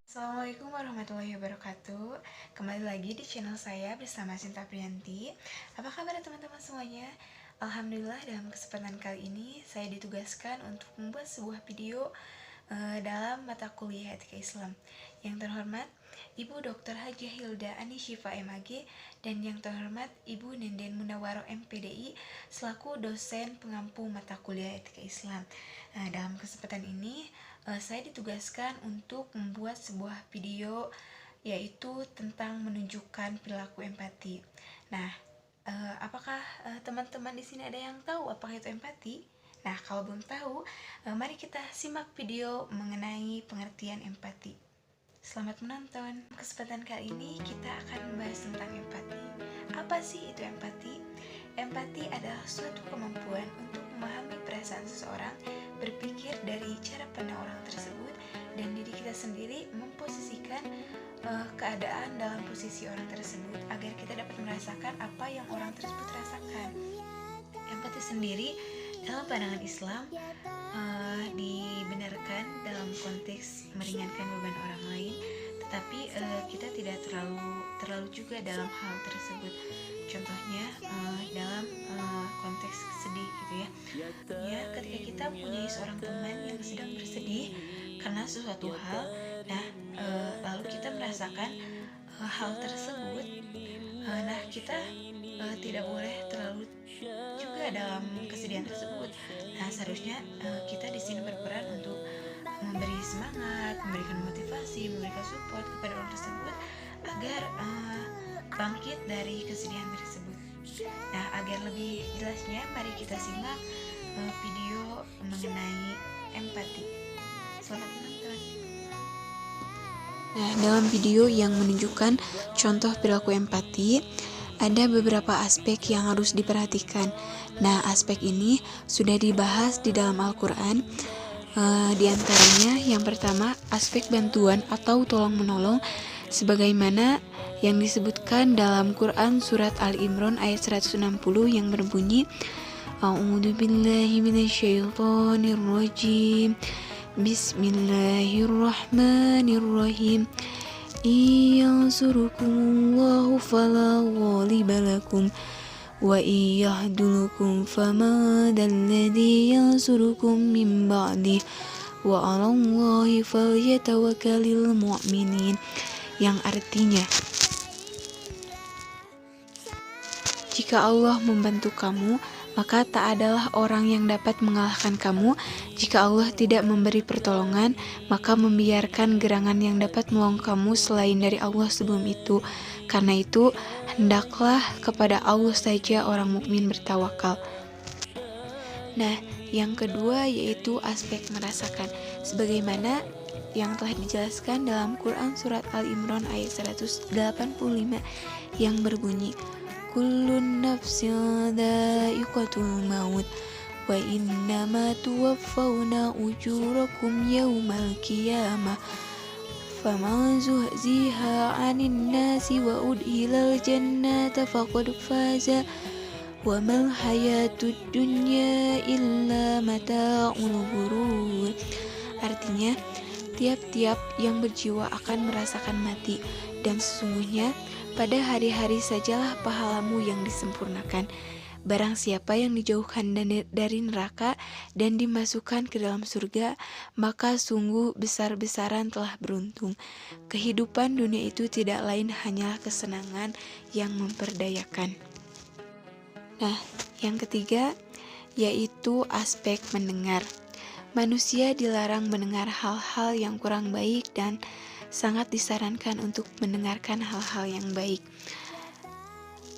Assalamualaikum warahmatullahi wabarakatuh. Kembali lagi di channel saya bersama Sinta Priyanti. Apa kabar teman-teman semuanya? Alhamdulillah, dalam kesempatan kali ini saya ditugaskan untuk membuat sebuah video dalam mata kuliah Etika Islam. Yang terhormat Ibu Dr. Hajah Hilda Ani Syifa MAG dan yang terhormat Ibu Nenden Munawwaroh MPDI selaku dosen pengampu mata kuliah Etika Islam. Dalam kesempatan ini saya ditugaskan untuk membuat sebuah video yaitu tentang menunjukkan perilaku empati. Nah, apakah teman-teman di sini ada yang tahu apa itu empati? Nah, kalau belum tahu, mari kita simak video mengenai pengertian empati. Selamat menonton. Kesempatan kali ini kita akan membahas tentang empati. Apa sih itu empati? Empati adalah suatu kemampuan untuk memahami perasaan seseorang, berpikir dari cara pandang orang tersebut, dan diri kita sendiri memposisikan keadaan dalam posisi orang tersebut agar kita dapat merasakan apa yang orang tersebut rasakan. Empati sendiri dalam pandangan Islam dibenarkan dalam konteks meringankan beban orang lain, tetapi kita tidak terlalu juga dalam hal tersebut. Contohnya dalam konteks sedih gitu ya. Ya, ketika kita punya seorang teman yang sedang bersedih karena sesuatu hal, nah lalu kita merasakan hal tersebut, nah kita tidak boleh terlalu juga dalam kesedihan tersebut. Nah, seharusnya kita di sini berperan untuk memberi semangat, memberikan motivasi, memberikan support kepada orang tersebut agar bangkit dari kesedihan tersebut. Nah, agar lebih jelasnya, mari kita simak video mengenai empati. Selamat menonton. Nah, dalam video yang menunjukkan contoh perilaku empati, ada beberapa aspek yang harus diperhatikan. Nah, aspek ini sudah dibahas di dalam Al-Quran. Di antaranya, yang pertama, aspek bantuan atau tolong-menolong, sebagaimana yang disebutkan dalam Quran Surat Al-Imran ayat 160 yang berbunyi, A'udzu billahi minasyaitonir rajim. Bismillahirrahmanirrahim. Iyansurukumullahu fala ghaliba lakum wa iyahdulukum fama dalladhi yansurukum min ba'dih wa 'alallahi falyatawakkalul mu'minin, yang artinya, jika Allah membantu kamu, maka tak adalah orang yang dapat mengalahkan kamu. Jika Allah tidak memberi pertolongan, maka membiarkan gerangan yang dapat menolong kamu selain dari Allah sebelum itu. Karena itu, hendaklah kepada Allah saja orang mukmin bertawakal. Nah, yang kedua yaitu aspek merasakan, sebagaimana yang telah dijelaskan dalam Quran Surat Al-Imran ayat 185 yang berbunyi, Kullun nafsin dha'iqatul maut wa innama tuwaffawna ujurakum yawmal qiyamah faman zuhziha 'anil nasi wa udkhilal jannata faqad faza wa mal hayatud dunya illa mata'ul ghurur. Artinya, tiap-tiap yang berjiwa akan merasakan mati, dan sesungguhnya pada hari-hari sajalah pahalamu yang disempurnakan. Barang siapa yang dijauhkan dari neraka dan dimasukkan ke dalam surga, maka sungguh besar-besaran telah beruntung. Kehidupan dunia itu tidak lain hanyalah kesenangan yang memperdayakan. Nah, yang ketiga yaitu aspek mendengar. Manusia dilarang mendengar hal-hal yang kurang baik dan sangat disarankan untuk mendengarkan hal-hal yang baik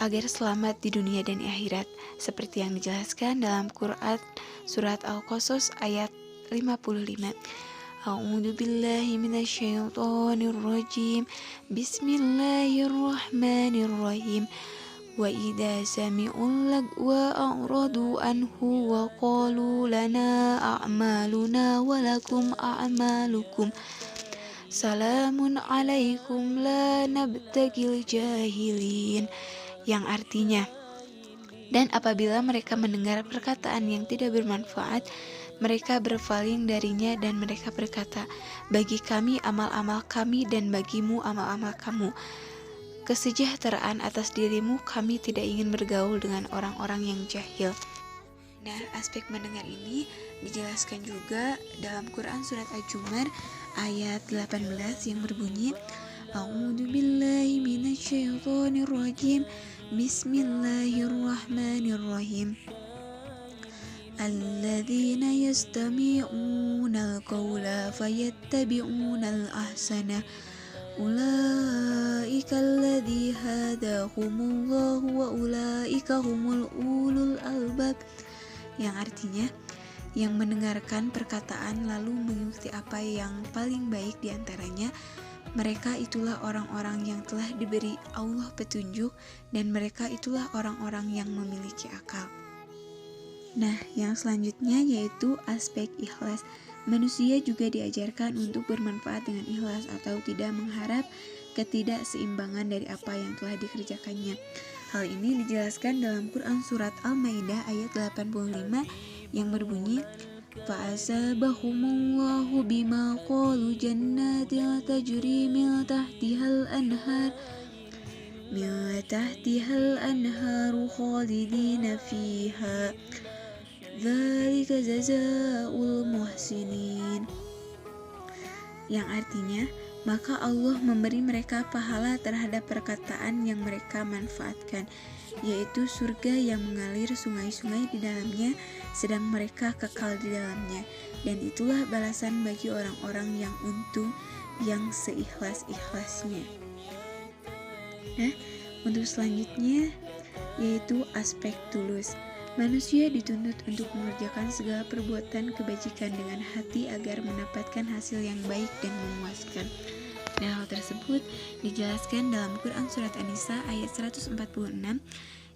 agar selamat di dunia dan akhirat, seperti yang dijelaskan dalam Quran Surat Al-Qasas ayat 55. A'udzu billahi minasyaitonir rajim. Bismillahirrahmanirrahim. Wa idza sami'ul lagwa a'radu anhu wa qalu lana a'maluna wa lakum a'malukum salamun alaikum la nabtagil jahilin, yang artinya, Dan apabila mereka mendengar perkataan yang tidak bermanfaat, mereka berpaling darinya dan mereka berkata, "Bagi kami amal-amal kami dan bagimu amal-amal kamu. Kesejahteraan atas dirimu, kami tidak ingin bergaul dengan orang-orang yang jahil." Nah, aspek mendengar ini dijelaskan juga dalam Quran surat Al-Jumar ayat 18 yang berbunyi, "A'udzu billahi minasyaitonir rajim. Bismillahirrahmanirrahim. Alladzina yastami'una al-qawla fayattabi'una al-ahsana. Ulaika alladzi hadahumullahu wa ulaika humul ulul albab." Yang artinya, yang mendengarkan perkataan lalu mengikuti apa yang paling baik di antaranya, mereka itulah orang-orang yang telah diberi Allah petunjuk dan mereka itulah orang-orang yang memiliki akal. Nah, yang selanjutnya yaitu aspek ikhlas. Manusia juga diajarkan untuk bermanfaat dengan ikhlas atau tidak mengharap ketidakseimbangan dari apa yang telah dikerjakannya. Hal ini dijelaskan dalam Quran surat Al-Maidah ayat 85 yang berbunyi, "Fa'asabahumullahu bima qalu jannatin tajri min tahtihal anharu khalidina fiha. Dzalika jazaa'ul muhsinin." Yang artinya, maka Allah memberi mereka pahala terhadap perkataan yang mereka manfaatkan, yaitu surga yang mengalir sungai-sungai di dalamnya, sedang mereka kekal di dalamnya. Dan itulah balasan bagi orang-orang yang untung, yang seikhlas-ikhlasnya. Nah, untuk selanjutnya yaitu aspek tulus. Manusia dituntut untuk mengerjakan segala perbuatan kebajikan dengan hati agar mendapatkan hasil yang baik dan memuaskan. Nah, hal tersebut dijelaskan dalam Quran surat An-Nisa ayat 146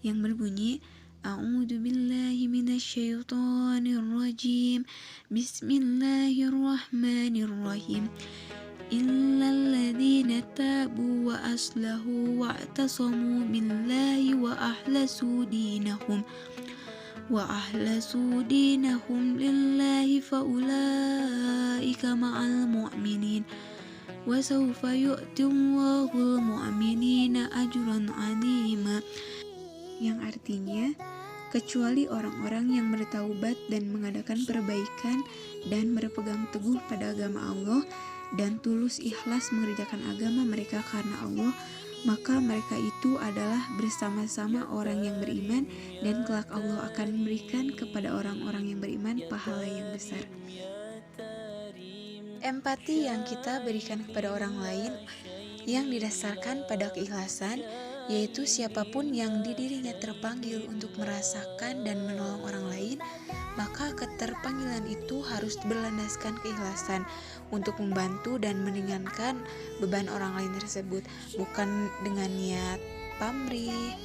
yang berbunyi, "A'udzu billahi minasyaitonir rajim. Bismillahirrahmanirrahim. Illal ladzina tabu wa aslahu wa i'tasamu billahi wa ahlasu dinahum lillahi faulaika ma'al mu'minin wa sawfa yu'tillahul mu'minina ajran 'azima." Yang artinya, kecuali orang-orang yang bertaubat dan mengadakan perbaikan dan berpegang teguh pada agama Allah dan tulus ikhlas mengerjakan agama mereka karena Allah, maka mereka itu adalah bersama-sama orang yang beriman, dan kelak Allah akan memberikan kepada orang-orang yang beriman pahala yang besar. Empati yang kita berikan kepada orang lain yang didasarkan pada keikhlasan, yaitu siapapun yang di dirinya terpanggil untuk merasakan dan menolong orang lain, maka keterpanggilan itu harus berlandaskan keikhlasan untuk membantu dan meringankan beban orang lain tersebut, bukan dengan niat pamrih.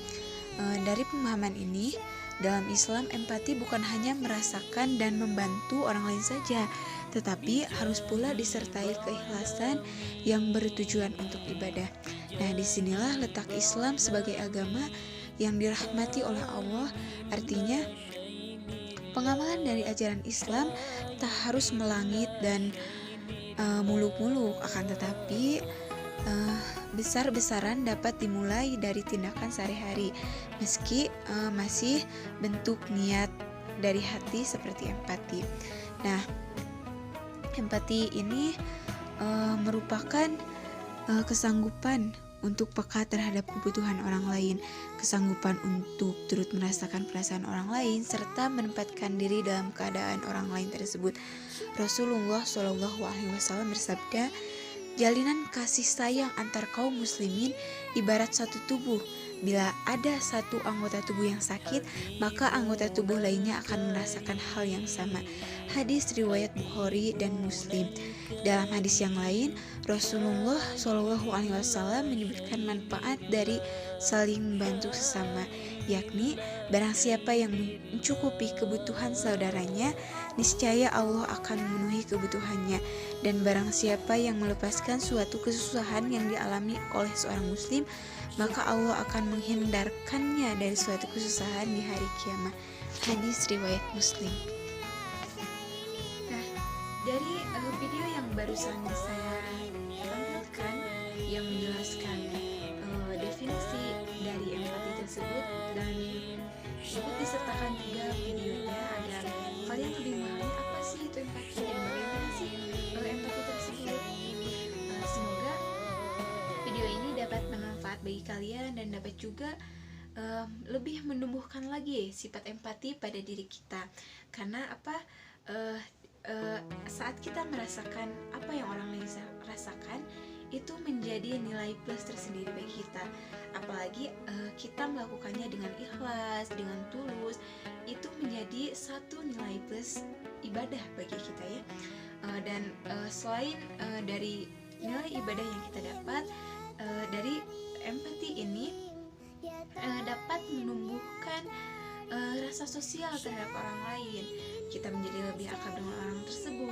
Dari pemahaman ini, dalam Islam empati bukan hanya merasakan dan membantu orang lain saja, tetapi harus pula disertai keikhlasan yang bertujuan untuk ibadah. Nah, disinilah letak Islam sebagai agama yang dirahmati oleh Allah. Artinya, pengamalan dari ajaran Islam tak harus melangit dan muluk-muluk, akan tetapi besar-besaran dapat dimulai dari tindakan sehari-hari, meski masih bentuk niat dari hati seperti empati. Nah, empati ini merupakan kesanggupan untuk peka terhadap kebutuhan orang lain, kesanggupan untuk turut merasakan perasaan orang lain, serta menempatkan diri dalam keadaan orang lain tersebut. Rasulullah SAW bersabda, "Jalinan kasih sayang antar kaum muslimin ibarat satu tubuh. Bila ada satu anggota tubuh yang sakit, maka anggota tubuh lainnya akan merasakan hal yang sama." Hadis riwayat Bukhari dan Muslim. Dalam hadis yang lain, Rasulullah Shallallahu Alaihi Wasallam menyebutkan manfaat dari saling membantu sesama, yakni barang siapa yang mencukupi kebutuhan saudaranya, niscaya Allah akan memenuhi kebutuhannya, dan barang siapa yang melepaskan suatu kesusahan yang dialami oleh seorang muslim, maka Allah akan menghindarkannya dari suatu kesusahan di hari kiamat. Hadis riwayat Muslim. Nah, dari video yang barusan saya tampilkan yang menjelaskan definisi dari empati tersebut, dan ikut disertakan juga videonya agar kalian lebih memahami apa sih itu empati dan bagaimana sih empati tersebut. Semoga video ini dapat bermanfaat bagi kalian dan dapat juga lebih menumbuhkan lagi sifat empati pada diri kita. Karena apa? Saat kita merasakan apa yang orang lain rasakan, itu menjadi nilai plus tersendiri bagi kita. Apalagi kita melakukannya dengan ikhlas, dengan tulus, itu menjadi satu nilai plus ibadah bagi kita ya. Dan selain dari nilai ibadah yang kita dapat dari empati ini, dapat menumbuhkan rasa sosial terhadap orang lain. Kita menjadi lebih akrab dengan orang tersebut,